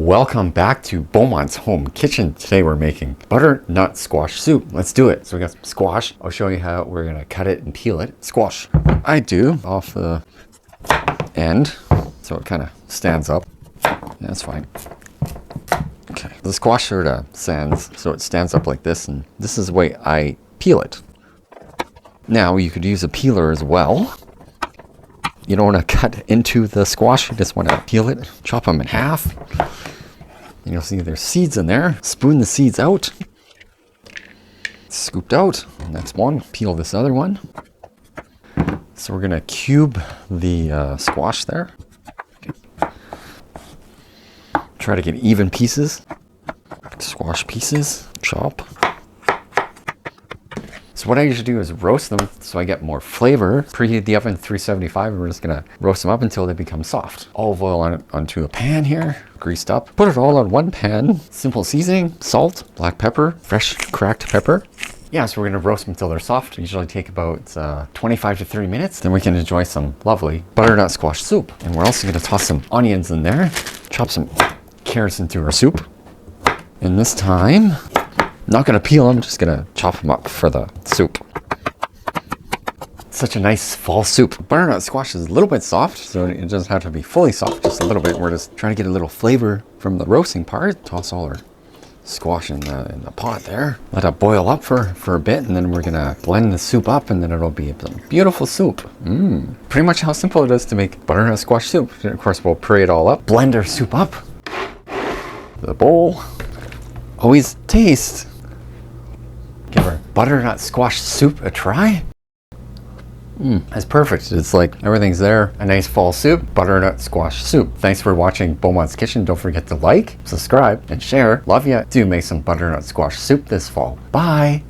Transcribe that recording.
Welcome back to Beaumont's Home Kitchen. Today we're making butternut squash soup. Let's do it. So we got some squash. I'll show you how we're gonna cut it and peel it. Squash. I do off the end, so it kind of stands up. That's fine. Okay. The squash sort of stands, so it stands up like this, and this is the way I peel it. Now you could use a peeler as well. You don't want to cut into the squash, you just want to peel it, chop them in half. And you'll see there's seeds in there. Spoon the seeds out. Scooped out. Next one. Peel this other one. So we're going to cube the squash there. Try to get even pieces. Squash pieces. Chop. So what I usually do is roast them so I get more flavor. Preheat the oven 375 and we're just gonna roast them up until they become soft. Olive oil onto a pan here, greased up. Put it all on one pan. Simple seasoning, salt, black pepper, fresh cracked pepper. Yeah, so we're gonna roast them until they're soft. Usually take about 25 to 30 minutes. Then we can enjoy some lovely butternut squash soup. And we're also gonna toss some onions in there. Chop some carrots into our soup. And this time, not gonna peel them, just gonna chop them up for the soup. Such a nice fall soup. Butternut squash is a little bit soft, so it doesn't have to be fully soft, just a little bit. We're just trying to get a little flavor from the roasting part. Toss all our squash in the pot there. Let it boil up for a bit, and then we're gonna blend the soup up, and then it'll be a beautiful soup. Pretty much how simple it is to make butternut squash soup. And of course, we'll puree it all up. Blend our soup up. The bowl. Always taste. Give our butternut squash soup a try. That's perfect. It's like everything's there. A nice fall soup, butternut squash soup. Thanks for watching Beaumont's Kitchen. Don't forget to like, subscribe, and share. Love ya. Do make some butternut squash soup this fall. Bye.